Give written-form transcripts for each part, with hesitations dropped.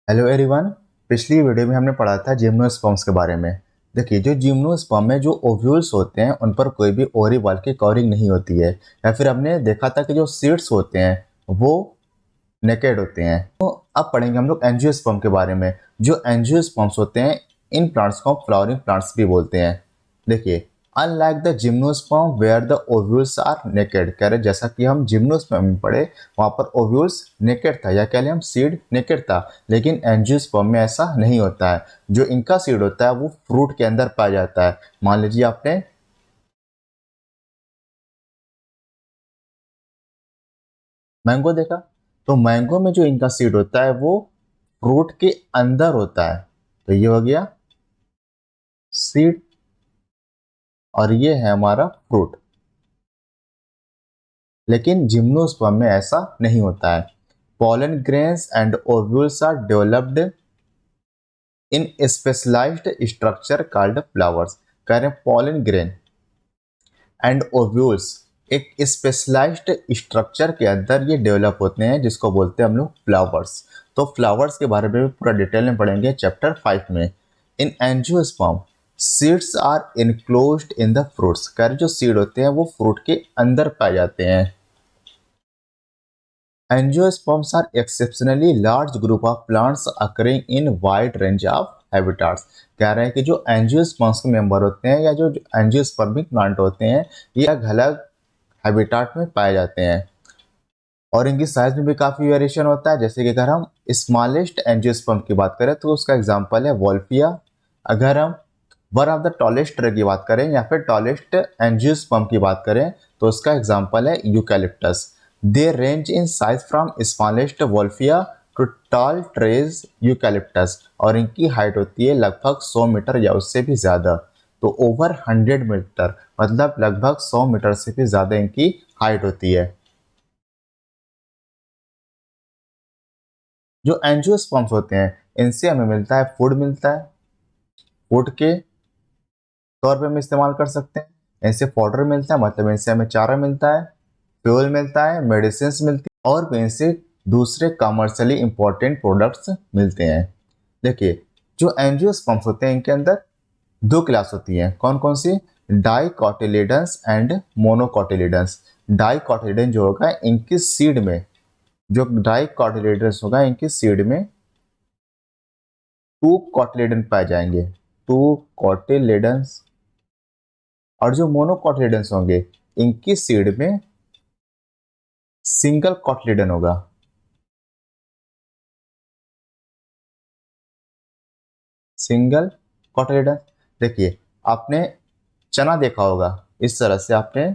Hello everyone. पिछली video में हमने पढ़ा था जिम्नोस्पर्म्स के बारे में। देखिए, जो जिम्नोस्पर्म में जो ओव्यूल्स होते हैं उन पर कोई भी ओरिबॉल की कवरिंग नहीं होती है, या फिर हमने देखा था कि जो सीड्स होते हैं वो नेकेड होते हैं। तो अब पढ़ेंगे हम लोग एंजियोस्पर्म के बारे में। जो एंजियोस्पर्म्स होते हैं इन प्लांट्स को फ्लावरिंग प्लांट्स भी बोलते हैं। देखिए, unlike the gymnosperm where the ovules are naked, कह रहे जैसा कि हम जिम्नोस्पर्म में पढ़े वहां पर ओव्यूल्स नेकेड था, या कह लें हम सीड नेकेड था, लेकिन एंजियोस्पर्म में ऐसा नहीं होता है। जो इनका सीड होता है वो फ्रूट के अंदर पाया जाता है। मान लीजिए आपने मैंगो देखा, तो मैंगो में जो इनका सीड होता है वो फ्रूट के अंदर होता है। तो ये हो गया सीड, और ये है हमारा फ्रूट। लेकिन जिम्नोस्पर्म में ऐसा नहीं होता है। Pollen grains and ovules are developed in specialised structure called flowers. कह रहे हैं पॉलन ग्रेन एंड ओव्यूल्स एक स्पेशलाइज्ड स्ट्रक्चर के अंदर ये डेवलप होते हैं, जिसको बोलते हैं हम लोग फ्लावर्स। तो फ्लावर्स के बारे में भी पूरा डिटेल में पढ़ेंगे चैप्टर 5 में। In angiosperm seeds are enclosed in the fruits. कह रहे जो सीड होते हैं वो फ्रूट के अंदर पाए जाते हैं। Angiosperms are exceptionally large group of plants occurring in wide range of habitats। कह रहे हैं कि जो एंजियोस्पर्म्स के मेंबर होते हैं या जो एंजियोस्पर्मिक प्लांट होते हैं ये अलग अलग हैबिटाट में पाए जाते हैं, और इनकी साइज में भी काफ़ी वेरिएशन होता है। जैसे कि अगर हम स्मॉलेस्ट एंजियोस्पर्म की बात करें तो उसका एग्जांपल है वोल्फिया। अगर हम one of the tallest tree की बात करें या फिर टॉलेस्ट एंजियोस्पर्म की बात करें तो उसका एग्जांपल है eucalyptus. They range in size from smallest wolffia to tall trees eucalyptus, और इनकी हाइट होती है लगभग 100 मीटर या उससे भी ज़्यादा। तो ओवर 100 मीटर मतलब लगभग 100 मीटर से भी ज़्यादा इनकी हाइट होती है। जो एंजियोस्पर्म्स होते हैं इनसे हमें मिलता है फूड, मिलता है फूड के तौर पे हम इस्तेमाल कर सकते हैं। इनसे पाउडर मिलता है, मतलब इनसे हमें चारा मिलता है, फ्यूल मिलता है, मेडिसिन मिलती है, और भी इनसे दूसरे कमर्शियली इंपॉर्टेंट प्रोडक्ट्स मिलते हैं। देखिए, जो एंजियोस्पर्म्स होते हैं इनके अंदर दो क्लास होती हैं। कौन कौन सी? Dicotyledons and monocotyledons. डाइकोटिलेडन जो होगा इनकी सीड में, जो डाइकोटिलेडन्स होगा इनकी सीड में टू कॉटिलेडन पाए जाएंगे, टू कॉटिलेडन्स। और जो मोनोकोटिलेडन्स होंगे इनकी सीड में सिंगल कॉटिलेडन होगा। Single cotyledon. देखिए, आपने चना देखा होगा, इस तरह से आपने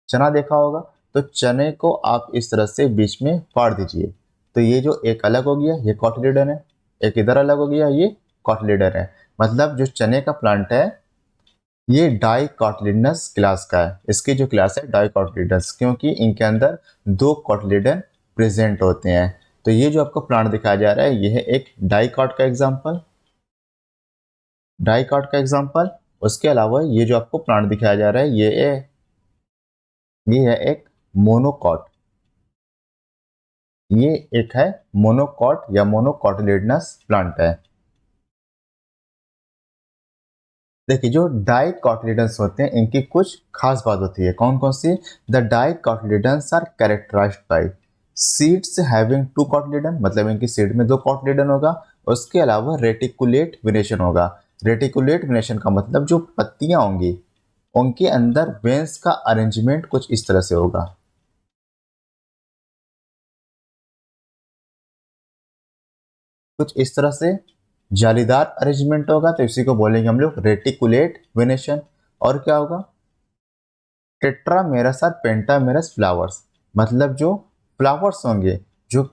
चना देखा होगा, तो चने को आप इस तरह से बीच में फाड़ दीजिए, तो ये जो एक अलग हो गया ये कॉटिलेडन है, एक इधर अलग हो गया ये कॉटिलेडन है। मतलब जो चने का प्लांट है ये डाइकोटिलेडनस क्लास का है। इसकी जो क्लास है डाइकोटिलेडनस, क्योंकि इनके अंदर दो कोटिलेडन प्रेजेंट होते हैं। तो ये जो आपको प्लांट दिखाया जा रहा है ये है एक डाइकॉट का एग्जांपल, डाइकॉट का एग्जांपल। उसके अलावा ये जो आपको प्लांट दिखाया जा रहा है ये है एक मोनोकॉट। ये एक है मोनोकॉट या मोनोकोटिलेडनस प्लांट है। देखिए, जो डाइकोटिलेडन्स होते हैं इनकी कुछ खास बात होती है। कौन कौन सी? The dicotyledons are characterised by seeds having two cotyledon, मतलब इनकी सीड में दो कोटिलेडन होगा। उसके अलावा रेटिकुलेट वेनेशन होगा। रेटिकुलेट वेनेशन का मतलब जो पत्तियां होंगी उनके अंदर वेंस का अरेंजमेंट कुछ इस तरह से होगा, कुछ इस तरह से जालीदार अरेंजमेंट होगा, तो इसी को बोलेंगे हम लोग रेटिकुलेट वेनेशन। और क्या होगा? टेट्रामेरस और पेंटामेरस फ्लावर्स, मतलब जो फ्लावर्स होंगे, जो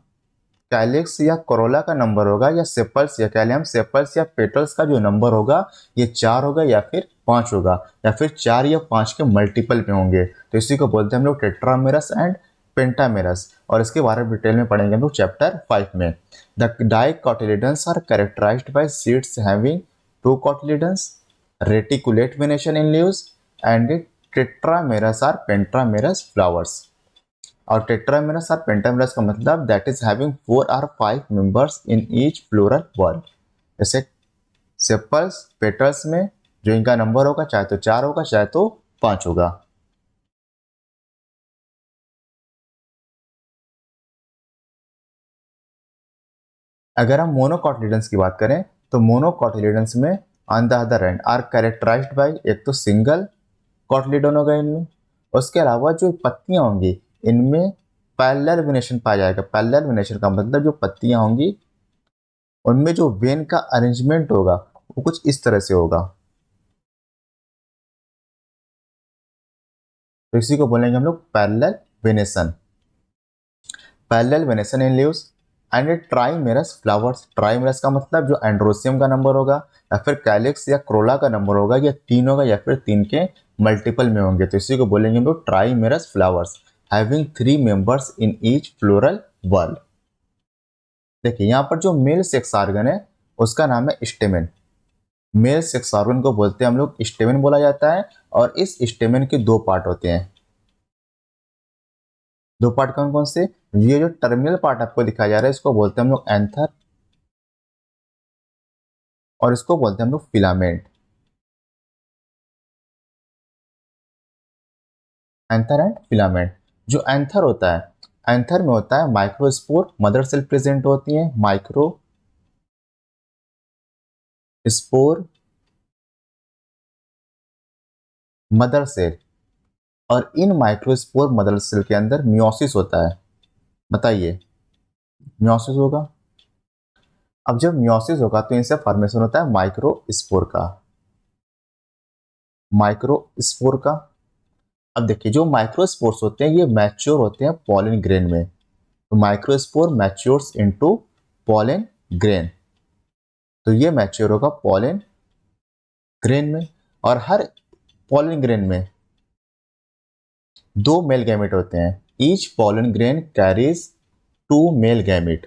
कैलिक्स या कोरोला का नंबर होगा, या सेपल्स या कह लें हम सेपल्स या पेटल्स का जो नंबर होगा ये 4 होगा या फिर 5 होगा, या फिर 4 या 5 के मल्टीपल में होंगे। तो इसी को बोलते हैं हम लोग टेट्रामेरस एंड पेंटामेरस, और इसके बारे में डिटेल में पढ़ेंगे हम लोग चैप्टर 5 में। The dicotyledons are characterised by seeds having two cotyledons, reticulate venation in leaves, and tetramerous और पेंटामेरस फ्लावर्स। और टेट्रामेरस और पेंटामेरस का मतलब दैट इज हैविंग 4 और 5 members in each floral whorl. जैसे सेपल्स पेटल्स में जो इनका नंबर होगा चाहे तो 4 होगा चाहे तो 5 होगा। अगर हम मोनोकॉटिलिडन्स की बात करें तो मोनोकॉटिलिडन्स में on the other end are characterised by एक तो सिंगल कॉटिलिडन होगा इनमें, उसके अलावा जो पत्तियां होंगी इनमें पैरेलल वेनेशन पाया जाएगा। पैरेलल वेनेशन का मतलब जो पत्तियां होंगी उनमें जो वेन का अरेंजमेंट होगा वो कुछ इस तरह से होगा। तो इसी को बोलेंगे हम लोग parallel venation. Parallel venation in leaves and ट्राइमेरस flowers. ट्राइमेरस का मतलब जो एंड्रोसियम का नंबर होगा या फिर कैलिक्स या क्रोला का नंबर होगा, या 3 होगा या फिर 3 के मल्टीपल में होंगे, तो इसी को बोलेंगे हम लोग ट्राइमेरस flowers having 3 members in each floral ball. देखिए यहाँ पर जो मेल सेक्स ऑर्गन है उसका नाम है स्टेमेन। मेल सेक्स ऑर्गन को बोलते हैं हम लोग स्टेमेन बोला जाता है, और इस स्टेमेन के दो पार्ट होते हैं। दो पार्ट कौन कौन से? ये जो टर्मिनल पार्ट आपको दिखाया जा रहा है इसको बोलते हैं हम लोग एंथर, और इसको बोलते हैं हम लोग फिलामेंट। Anther and filament. जो एंथर होता है, एंथर में होता है माइक्रोस्पोर, मदर सेल प्रेजेंट होती है, माइक्रो स्पोर मदर सेल, और इन माइक्रोस्पोर मदर सेल के अंदर मियोसिस होता है। बताइए, मियोसिस होगा। अब जब मियोसिस होगा तो इनसे फॉर्मेशन होता है माइक्रोस्पोर का। माइक्रोस्पोर का। अब देखिए जो माइक्रोस्पोर्स होते हैं ये मैच्योर होते हैं पॉलन ग्रेन में। तो microspore matures into pollen grain. तो ये मैच्योर होगा पॉलन ग्रेन में, और हर पॉलन ग्रेन में दो मेल गैमेट होते हैं। Each pollen grain carries 2 male gamete.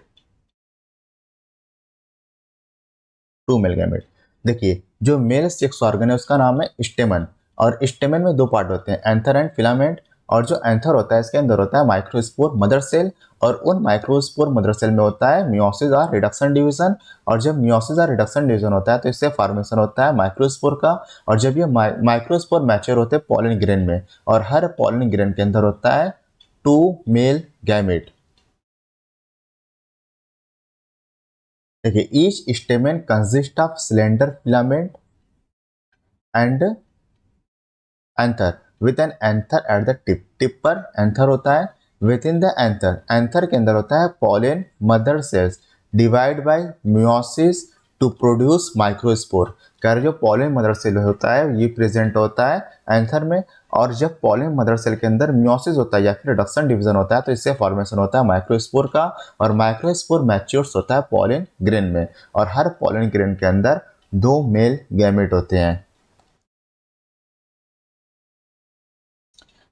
2 male gamete. देखिए जो मेल सेक्स ऑर्गन है उसका नाम है स्टेमन, और स्टेमन में दो पार्ट होते हैं, एंथर एंड फिलामेंट। और जो एंथर होता है इसके अंदर होता है माइक्रोस्पोर मदर सेल, और उन माइक्रोस्पोर मदर सेल में होता है मियोसिस और रिडक्शन डिवीजन। और जब मियोसिस और रिडक्शन डिवीजन होता है तो इससे फॉर्मेशन होता है माइक्रोस्पोर का। और जब ये माइक्रोस्पोर मैच्योर होते हैं पॉलन ग्रेन में, और हर पॉलन ग्रेन के अंदर होता है 2 मेल गैमेट। देखिए each stamen consist of cylinder filament and anther with an anther at the tip. Tip पर एंथर होता है। Within the anther, anther के अंदर होता है pollen mother cells divide by meiosis to produce microspore. कह रहे जो पॉलन मदर सेल होता है ये प्रेजेंट होता है एंथर में, और जब पॉलन मदर सेल के अंदर मियोसिस होता है या फिर रिडक्शन डिवीजन होता है तो इससे फॉर्मेशन होता है माइक्रोस्पोर का। और माइक्रोस्पोर मैच्योर्स होता है पॉलन ग्रेन में, और हर पॉलन ग्रेन के अंदर 2 मेल गैमेट होते हैं।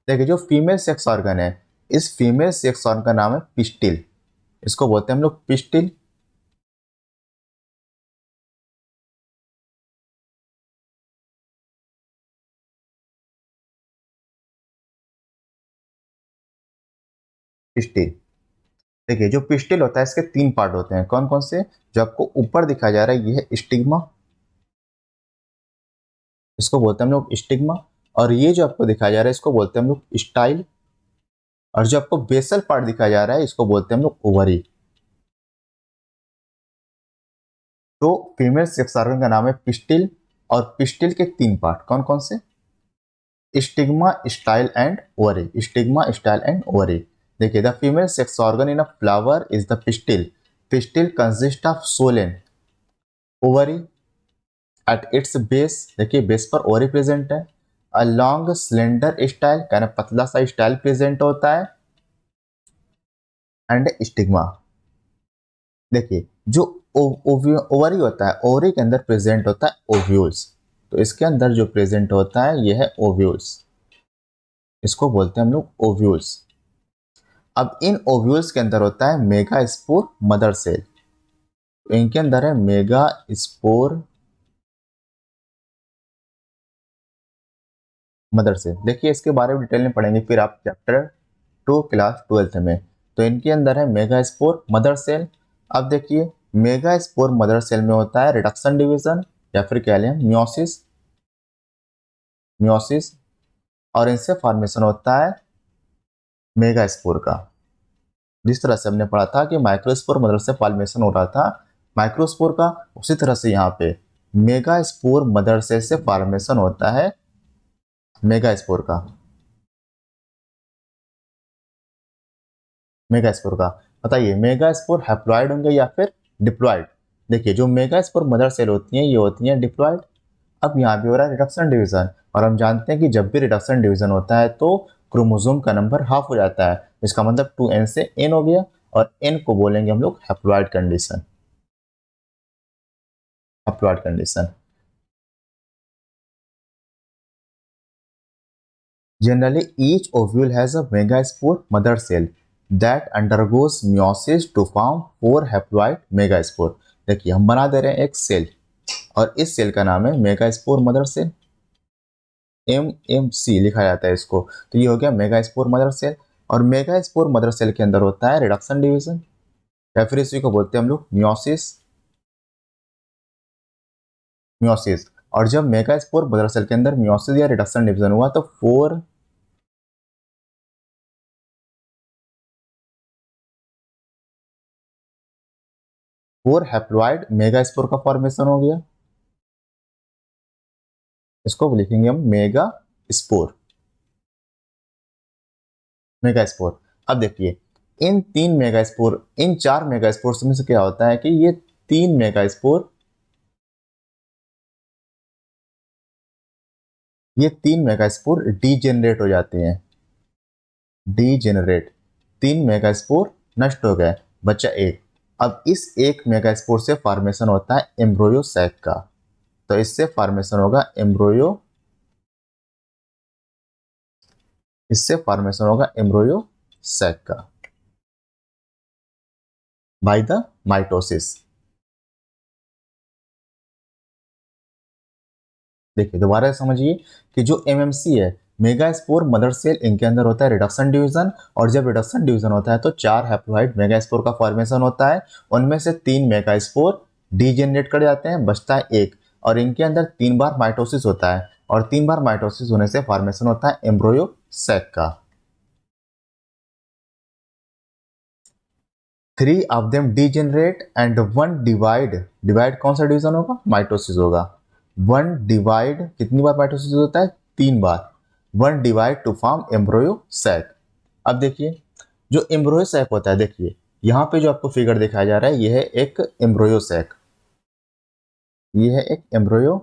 देखिए जो फीमेल सेक्स ऑर्गन है, इस फीमेल सेक्स ऑर्गन का नाम है पिस्टिल। इसको बोलते हैं हम लोग पिस्टिल। पिस्टिल। देखिए जो पिस्टिल होता है इसके 3 पार्ट होते हैं, कौन कौन से? जो आपको ऊपर दिखाया जा रहा है ये है स्टिग्मा, इसको बोलते हैं हम लोग स्टिग्मा। और ये जो आपको दिखाया जा रहा है इसको बोलते हैं हम लोग स्टाइल। और जो आपको बेसल पार्ट दिखाया जा रहा है इसको बोलते हैं हम लोग ओवरी। तो फीमेल सेक्स ऑर्गन का नाम है पिस्टिल, और पिस्टिल के 3 पार्ट कौन कौन से? Stigma, style and ovary. Stigma, style and ovary. देखिए the female sex organ in a flower is the pistil. Pistil consist of swollen ovary at its base. देखिए बेस पर ओवरी प्रेजेंट है। A long slender style, कहना पतला सा style present होता है, and stigma. देखिए जो ओवरी होता है, ओवरी के अंदर प्रेजेंट होता है ओव्यूल्स। तो इसके अंदर जो प्रेजेंट होता है यह है ओव्यूल्स, इसको बोलते हैं हम लोग ओव्यूल्स। अब इन ओव्यूल्स के अंदर होता है मेगा स्पोर मदर सेल। तो इनके अंदर है मेगा स्पोर मदर सेल। देखिए इसके बारे में डिटेल में पढ़ेंगे फिर आप चैप्टर टू क्लास 12th में। तो इनके अंदर है मेगा स्पोर मदर सेल। अब देखिए मेगा स्पोर मदर सेल में होता है रिडक्शन डिवीजन या फिर कह लें म्योसिस, म्योसिस, और इनसे फॉर्मेशन होता है मेगा स्पोर का। जिस तरह से हमने पढ़ा था कि माइक्रोस्पोर मदर से फॉर्मेशन हो रहा था माइक्रोस्पोर का, उसी तरह से यहाँ पे मेगा स्पोर मदर सेल से फॉर्मेशन होता है मेगा स्पोर का, मेगा स्पोर का। बताइए मेगा स्पोर हैप्लॉइड होंगे या फिर डिप्लॉइड। देखिए जो मेगा स्पोर मदर सेल होती हैं ये होती हैं डिप्लॉइड। अब यहाँ पे हो रहा है रिडक्शन डिवीजन, और हम जानते हैं कि जब भी रिडक्शन डिवीजन होता है तो क्रोमोसोम का नंबर हाफ हो जाता है, इसका मतलब 2n से n हो गया, और n को बोलेंगे हम लोग haploid condition, haploid condition. Generally, each ovule has a megaspore mother cell that undergoes meiosis to form 4 haploid megaspore। देखिए हम बना दे रहे हैं एक सेल, और इस सेल का नाम है मेगास्पोर मदर सेल, MMC लिखा जाता है इसको। तो ये हो गया मेगास्पोर मदर सेल, और मेगास्पोर मदर सेल के अंदर होता है रिडक्शन डिवीजन, या फिर इसी को बोलते हैं हम लोग मियोसिस, मियोसिस। और जब मेगास्पोर मदर सेल के अंदर मियोसिस या रिडक्शन डिवीजन हुआ तो फोर हैप्लॉइड मेगास्पोर का फॉर्मेशन हो गया। इसको लिखेंगे हम मेगा स्पोर, मेगा स्पोर। अब देखिए इन तीन मेगा स्पोर, इन चार मेगा स्पोर्स में से क्या होता है कि ये तीन मेगा स्पोर, ये तीन मेगा स्पोर डीजेनरेट हो जाते हैं, डीजेनरेट। तीन मेगा स्पोर नष्ट हो गए, बचा एक। अब इस एक मेगा स्पोर से फॉर्मेशन होता है एम्ब्रोयो सैक का। तो इससे फॉर्मेशन होगा एम्ब्रोयो, इससे फॉर्मेशन होगा एम्ब्रोयो सैक का बाय द माइटोसिस। देखिए दोबारा समझिए कि जो एमएमसी है मेगा स्पोर मदर सेल, इनके अंदर होता है रिडक्शन डिवीजन, और जब रिडक्शन डिवीजन होता है तो 4 हैप्लॉइड मेगा स्पोर का फॉर्मेशन होता है। उनमें से 3 मेगा स्पोर डीजेनरेट कर जाते हैं, बचता है एक, और इनके अंदर 3 बार माइटोसिस होता है, और 3 बार माइटोसिस होने से फॉर्मेशन होता है एम्ब्रोयो सैक का। 3 of them degenerate and 1 divide, divide कौन सा डिवीजन होगा, माइटोसिस होगा। 1 डिवाइड कितनी बार माइटोसिस होता है, 3 बार। 1 डिवाइड टू फॉर्म एम्ब्रोयो सैक। अब देखिए जो एम्ब्रोयो सैक होता है, देखिए यहाँ पे जो आपको फिगर दिखाया जा रहा है ये है एक एम्ब्रोयो सैक, ये है एक एम्ब्रोयो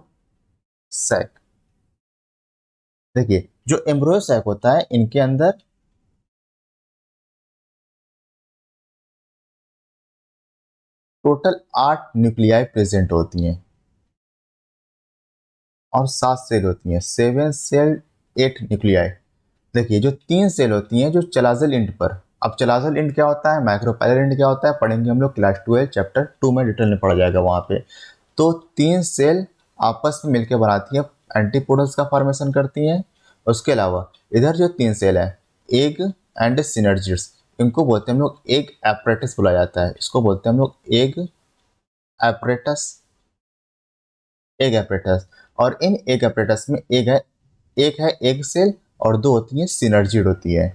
सैक। देखिए जो एम्ब्रोयो सैक होता है इनके अंदर टोटल 8 न्यूक्लियाई प्रेजेंट होती हैं, और 7 सेल होती हैं, 7 सेल 8 न्यूक्लियाई। देखिए जो 3 सेल होती हैं जो चलाजल इंड पर, अब चलाजल इंड क्या होता है, माइक्रोपैरल इंड क्या होता है, पढ़ेंगे हम लोग क्लास 12 चैप्टर 2 में डिटेल में पढ़ा जाएगा वहाँ पे। तो 3 सेल आपस में मिलकर बनाती हैं, एंटीपोडल्स का फॉर्मेशन करती हैं। उसके अलावा इधर जो 3 सेल है एग एंड सिनर्जिड्स, इनको बोलते हैं हम लोग एग एपरेटस बुलाया जाता है, इसको बोलते हैं हम लोग एग एपरेटस, एग एपरेटस। और इन एग एपरेटस में एक है एग सेल, और 2 होती हैं सिनर्जिड होती है,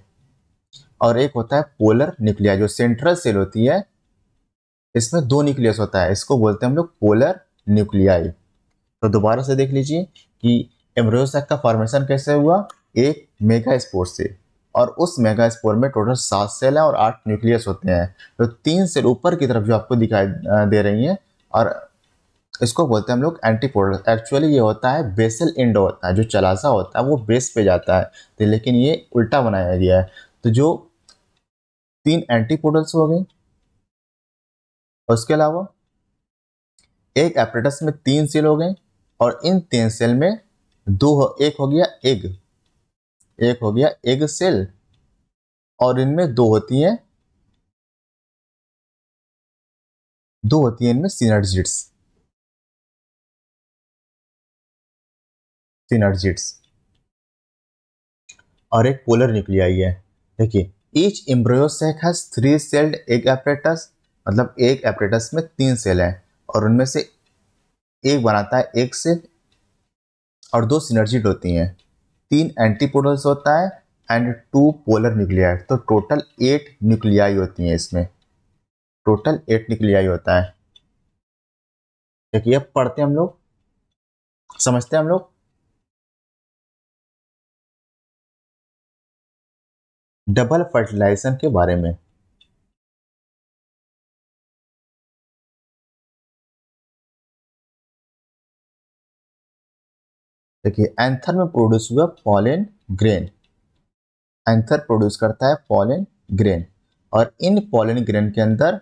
और एक होता है पोलर न्यूक्लिया जो सेंट्रल सेल होती है, इसमें 2 न्यूक्लियस होता है, इसको बोलते हैं हम लोग पोलर न्यूक्लियाई। तो दोबारा से देख लीजिए कि एम्ब्रियो सैक का फॉर्मेशन कैसे हुआ, एक मेगा स्पोर से, और उस मेगा स्पोर में टोटल 7 सेल है और 8 न्यूक्लियस होते हैं। तो 3 सेल ऊपर की तरफ जो आपको दिखाई दे रही हैं, और इसको बोलते हैं हम लोग एंटीपोडल। एक्चुअली ये होता है बेसल इंड होता है, जो चलासा होता है वो बेस पे जाता है, तो लेकिन ये उल्टा बनाया गया है। तो जो 3 एंटीपोडल्स हो गए, उसके अलावा एक एपरेटस में 3 सेल हो गए, और इन 3 सेल में एक हो गया एग, एक हो गया एग सेल, और इनमें दो होती है इनमें सिनर्जिड्स, सिनर्जिड्स, और एक पोलर न्यूक्लियाई है। देखिए each embryo sac has 3 celled egg apparatus, मतलब एक एपरेटस में 3 सेल हैं और उनमें से एक बनाता है एक सेल और 2 सिनर्जिड होती हैं, 3 एंटीपोडल्स होता है एंड 2 पोलर न्यूक्लियाई। तो टोटल 8 न्यूक्लियाई होती हैं इसमें, टोटल 8 न्यूक्लियाई होता है। देखिए अब पढ़ते हैं हम लोग, समझते हैं हम लोग। डबल फर्टिलाइजेशन के बारे में। देखिए एंथर में प्रोड्यूस हुआ पॉलन ग्रेन, एंथर प्रोड्यूस करता है पॉलन ग्रेन और इन पॉलन ग्रेन के अंदर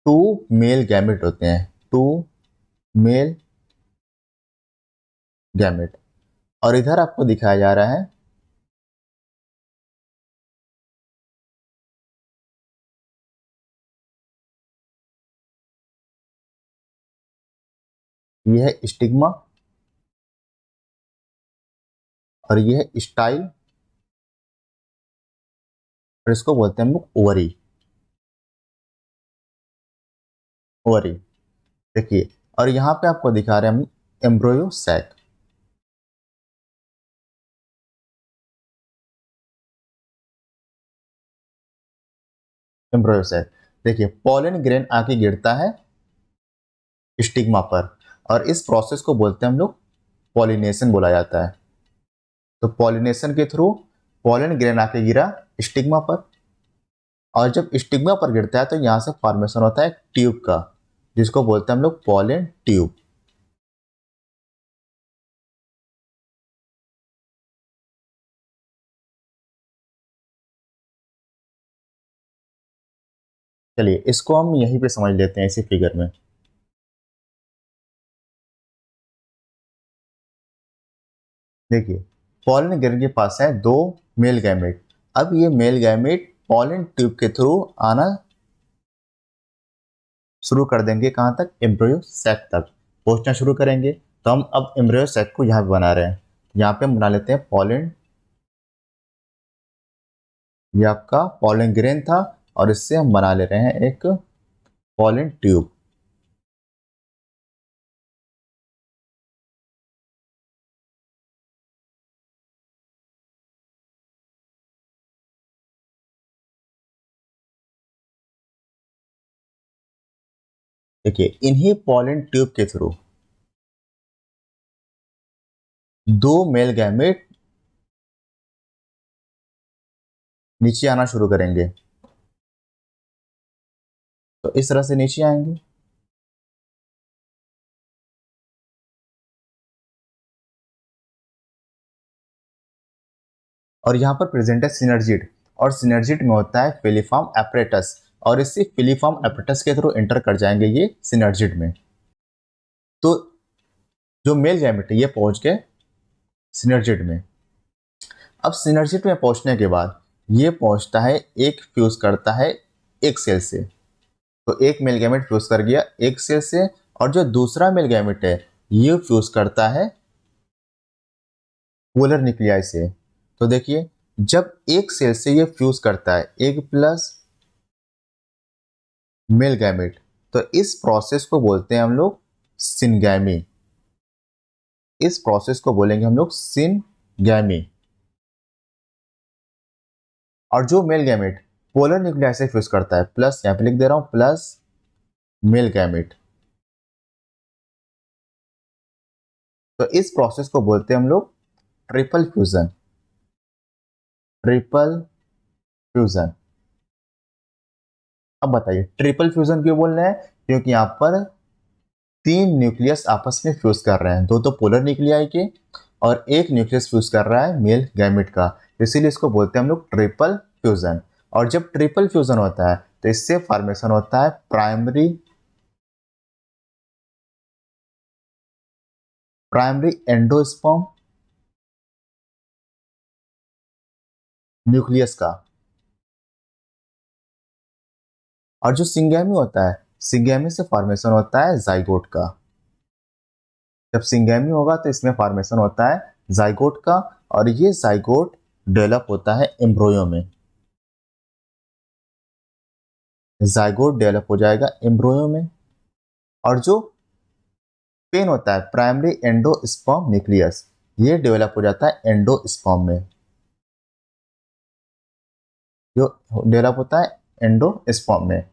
2 मेल गैमेट होते हैं, 2 मेल गैमेट। और इधर आपको दिखाया जा रहा है यह है स्टिग्मा और यह है स्टाइल और इसको बोलते हैं हम लोग ओवरी, ओवरी। देखिए और यहाँ पे आपको दिखा रहे हैं हम एम्ब्रोयो सैक, एम्ब्रोयो सैक। देखिए पॉलन ग्रेन आके गिरता है स्टिग्मा पर और इस प्रोसेस को बोलते हैं हम लोग पॉलिनेशन बोला जाता है। तो पॉलिनेशन के थ्रू पॉलन ग्रेन आके गिरा स्टिग्मा पर और जब स्टिग्मा पर गिरता है तो यहाँ से फॉर्मेशन होता है ट्यूब का, जिसको बोलते हैं हम लोग पॉलन ट्यूब। चलिए इसको हम यहीं पे समझ लेते हैं इसी फिगर में। देखिए पॉलन ग्रेन के पास है 2 मेल गैमेट। अब ये मेल गैमेट पॉलन ट्यूब के थ्रू आना शुरू कर देंगे, कहाँ तक, एम्ब्रियो सैक तक पहुंचना शुरू करेंगे। तो हम अब एम्ब्रियो सैक को यहाँ पे बना रहे हैं, यहाँ पे हम बना लेते हैं पॉलन, ये आपका पॉलन ग्रेन था और इससे हम बना ले रहे हैं एक पॉलन ट्यूब। देखिए इन्हीं पॉलन ट्यूब के थ्रू 2 मेल गैमेट नीचे आना शुरू करेंगे। तो इस तरह से नीचे आएंगे और यहाँ पर प्रेजेंट है सिनर्जिड और सिनर्जिड में होता है फिलीफॉर्म एपरेटस और इसी फिलीफॉर्म एपरेटस के थ्रू एंटर कर जाएंगे ये सिनर्जिड में। तो जो मेल गैमेट है ये पहुंच गए सिनर्जिड में। अब सिनर्जिड में पहुंचने के बाद ये पहुंचता है, एक फ्यूज करता है एक सेल से। तो एक मेल गैमेट फ्यूज कर गया एक सेल से और जो दूसरा मेल गैमेट है ये फ्यूज करता है पोलर न्यूक्लियाई से। तो देखिए जब एक सेल से ये फ्यूज करता है एक प्लस मेल गैमेट, तो इस प्रोसेस को बोलते हैं हम लोग सिनगैमी, इस प्रोसेस को बोलेंगे हम लोग सिनगैमी। और जो मेल गैमेट पोलर न्यूक्लियाई से फ्यूज करता है, प्लस यहाँ पे लिख दे रहा हूं प्लस मेल गैमेट, तो इस प्रोसेस को बोलते हैं हम लोग ट्रिपल फ्यूजन, ट्रिपल फ्यूजन। अब बताइए ट्रिपल फ्यूजन क्यों बोल रहे हैं, क्योंकि यहाँ पर 3 न्यूक्लियस आपस में फ्यूज कर रहे हैं, 2 तो पोलर न्यूक्लियाई के और एक न्यूक्लियस फ्यूज कर रहा है मेल गैमेट का, इसीलिए इसको बोलते हैं हम लोग ट्रिपल फ्यूजन। और जब ट्रिपल फ्यूजन होता है तो इससे फॉर्मेशन होता है प्राइमरी एंडोस्पर्म न्यूक्लियस का। और जो सिंगैमी होता है, सिंगैमी से फॉर्मेशन होता है जाइगोट का। जब सिंगैमी होगा तो इसमें फॉर्मेशन होता है जाइगोट का और ये जाइगोट डेवलप होता है एम्ब्रियो में। जाइगोट डेवलप हो जाएगा एम्ब्रियो में। और जो पेन होता है प्राइमरी एंडोस्पर्म न्यूक्लियस, ये डेवलप हो जाता है एंडोस्पर्म में। जो डेवलप होता है एंडोस्पर्म में।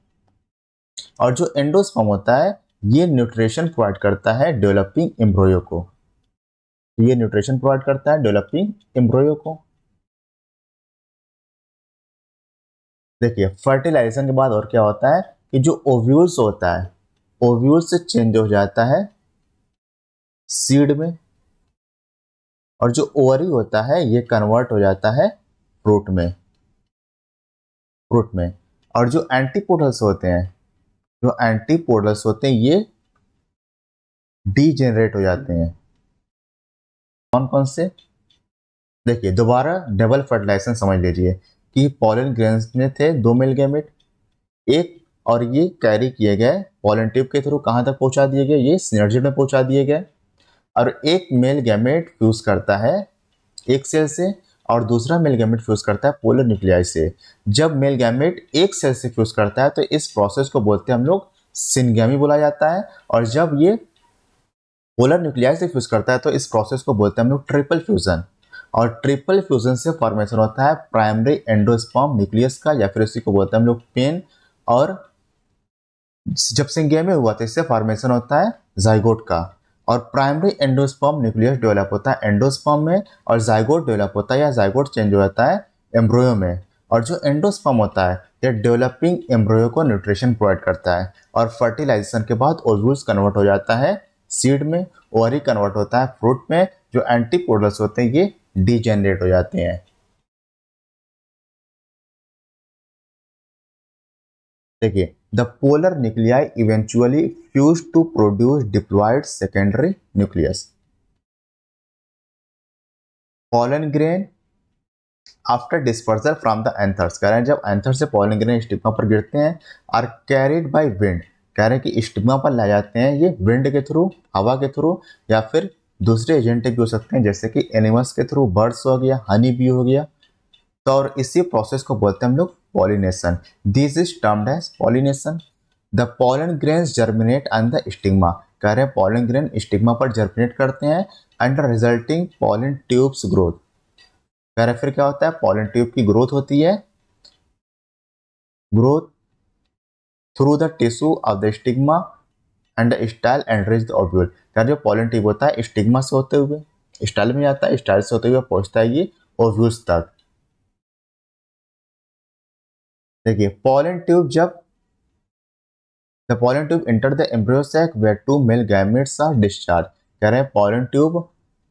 और जो एंडोस्पर्म होता है ये न्यूट्रिशन प्रोवाइड करता है डेवलपिंग एम्ब्रियो को। ये न्यूट्रिशन प्रोवाइड करता है डेवलपिंग एम्ब्रियो को। देखिए फर्टिलाइजेशन के बाद और क्या होता है कि जो ओव्यूल्स होता है, ओव्यूल से चेंज हो जाता है सीड में। और जो ओवरी होता है ये कन्वर्ट हो जाता है फ्रूट में। फ्रूट में। और जो एंटीपोडल्स होते हैं, जो एंटीपोडल्स होते हैं ये डीजेनरेट हो जाते हैं। कौन कौन से? देखिए दोबारा डबल फर्टिलाइजेशन समझ लीजिए कि पॉलन ग्रेन्स में थे दो मेल गैमेट, एक और ये कैरी किए गए पॉलन ट्यूब के थ्रू कहाँ तक पहुंचा दिए गए, ये सिनर्जी में पहुंचा दिए गए। और एक मेल गैमेट फ्यूज करता है एक सेल से और दूसरा मेल गैमेट फ्यूज करता है पोलर न्यूक्लियाई से। जब मेल गैमेट एक सेल से फ्यूज करता है तो इस प्रोसेस को बोलते हैं हम लोग सिनगैमी बोला जाता है। और जब ये पोलर न्यूक्लियाई से फ्यूज करता है तो इस प्रोसेस को बोलते हैं हम लोग ट्रिपल फ्यूजन। और ट्रिपल फ्यूजन से फॉर्मेशन होता है प्राइमरी एंडोस्पर्म न्यूक्लियस का, या फिर इसी को बोलते हैं हम लोग पेन। और जब सिंगेमी हुआ तो इससे फॉर्मेशन होता है जाइगोट का। और प्राइमरी एंडोस्पर्म न्यूक्लियस डेवलप होता है एंडोस्पर्म में, और जाइगोट डेवलप होता है या जाइगोट चेंज हो जाता है एम्ब्रियो में। और जो एंडोस्पर्म होता है ये डेवलपिंग एम्ब्रियो को न्यूट्रिशन प्रोवाइड करता है। और फर्टिलाइजेशन के बाद ओव्यूल्स कन्वर्ट हो जाता है सीड में, ओवरी कन्वर्ट होता है फ्रूट में। जो एंटीपोडल्स होते हैं ये डीजेनरेट हो जाते हैं। देखिए the polar nuclei eventually fuse to produce diploid secondary nucleus. Pollen grain after dispersal from the anthers, कह रहे हैं जब एंथर से पॉलन ग्रेन स्टिग्मा पर गिरते हैं आर कैरिड बाय विंड, कह रहे हैं कि स्टिग्मा पर लाए जाते हैं ये विंड के थ्रू, हवा के थ्रू, या फिर दूसरे एजेंट भी हो सकते हैं जैसे कि एनिमल्स के थ्रू, बर्ड्स हो गया, हनी बी हो गया। तो और इसी प्रोसेस को बोलते हैं हम लोग pollination. This is termed as pollination. The pollen grains germinate on the stigma, कह रहे हैं पॉलन ग्रेन स्टिग्मा पर जर्मिनेट करते हैं under resulting pollen tubes growth. कह रहे फिर क्या होता है पॉलन ट्यूब की ग्रोथ होती है, growth through the tissue of the stigma and style and reach the ovule. कह जो पॉलन ट्यूब होता है स्टिग्मा से होते हुए स्टाइल में जाता है, स्टाइल से होते हुए पहुंचता है ये ओव्यूल्स तक। देखिए पॉलन ट्यूब जब the pollen tube entered the embryo sac where two male gametes are discharged, कह रहे हैं pollen tube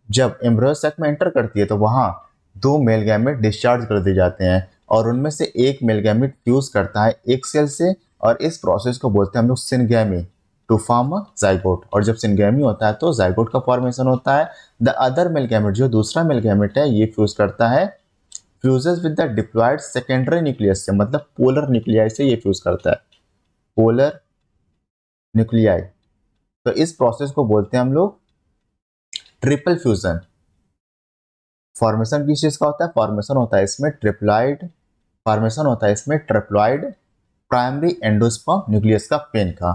जब embryo sac में एंटर करती है तो वहां दो मेल गैमेट डिस्चार्ज कर दिए जाते हैं और उनमें से एक मेल गैमेट फ्यूज करता है एक सेल से। और इस प्रोसेस को बोलते हैं हम लोग syngamy to form a zygote. और जब सिनगैमी होता है तो जाइगोट का फॉर्मेशन होता है। द अदर मेल गैमेट जो दूसरा मेल गैमेट है ये फ्यूज करता है, fuses with the diploid secondary nucleus से, मतलब पोलर न्यूक्लियाई से ये फ्यूज करता है, पोलर न्यूक्लियाई। तो इस प्रोसेस को बोलते हैं हम लोग ट्रिपल फ्यूजन। फॉर्मेशन किस चीज का होता है? फॉर्मेशन होता है इसमें ट्रिप्लॉइड, फॉर्मेशन होता है इसमें ट्रिप्लॉइड प्राइमरी एंडोस्पर्म न्यूक्लियस का पेन का।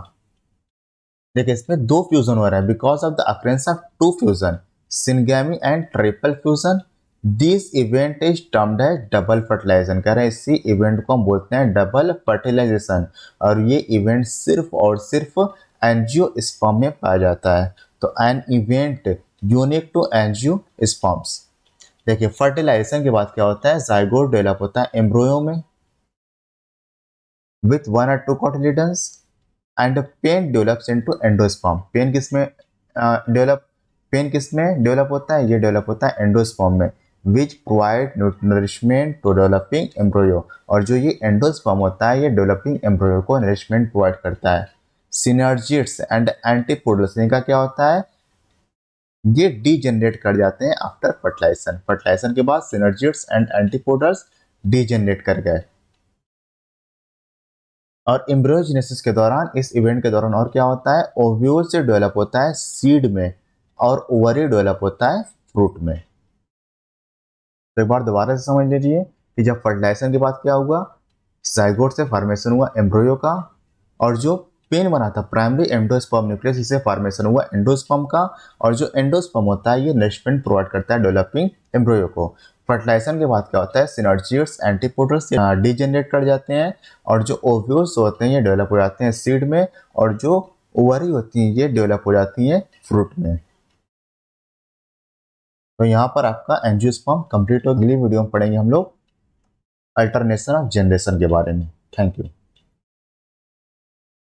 देखिए इसमें दो फ्यूजन हो रहा है because of the occurrence of two fusion, syngamy and triple fusion. This event is termed as double fertilisation, कह रहे हैं इसी इवेंट को हम बोलते हैं डबल फर्टिलाइजेशन। और ये इवेंट सिर्फ और सिर्फ एंजियोस्पर्म में पाया जाता है। तो an event unique to angiosperms. देखिए फर्टिलाइजेशन के बाद क्या होता है, जाइगोट डेवलप होता है एम्ब्रियो में विथ वन और two cotyledons and PEN develops into endosperm. PEN किसमें डेवलप पेन किसमें डेवलप होता है? ये डेवलप होता है एंडोस्पर्म में, which provide nourishment to developing embryo. और जो ये एंडोस्पर्म होता है ये डेवलपिंग एम्ब्रियो को नरिशमेंट प्रोवाइड करता है। सिनर्जिड्स एंड एंटीपोडल्स इनका क्या होता है, ये डीजेनरेट कर जाते हैं आफ्टर फर्टिलाइजेशन। फर्टिलाइजेशन के बाद सिनर्जिड्स एंड एंटीपोडल्स डीजेनरेट कर गए। और एम्ब्रियोजेनेसिस के दौरान, इस इवेंट के दौरान और क्या होता है, ओव्यूल से डेवलप होता है सीड में और ओवरी डेवलप होता है फ्रूट में। तो एक बार दोबारा से समझ लीजिए कि जब फर्टिलाइजेशन के बाद क्या हुआ, जाइगोट से फॉर्मेशन हुआ एम्ब्रियो का, और जो पेन बना था प्राइमरी एंडोस्पर्म न्यूक्लियस, इससे फॉर्मेशन हुआ एंडोस्पर्म का, और जो एंडोस्पर्म होता है ये नरिशमेंट प्रोवाइड करता है डेवलपिंग एम्ब्रियो को। फर्टिलाइजेशन के बाद क्या होता है, सिनर्जिड्स एंटीपोडल्स डीजेनरेट कर जाते हैं, और जो ओव्यूल्स होते हैं ये डेवलप हो जाते हैं सीड में, और जो ओवरी होती हैं ये डेवलप हो जाती हैं फ्रूट में। तो यहाँ पर आपका एंजियोस्पर्म कंप्लीट हो। अगली वीडियो में पढ़ेंगे हम लोग अल्टरनेशन ऑफ जनरेशन के बारे में। Thank you.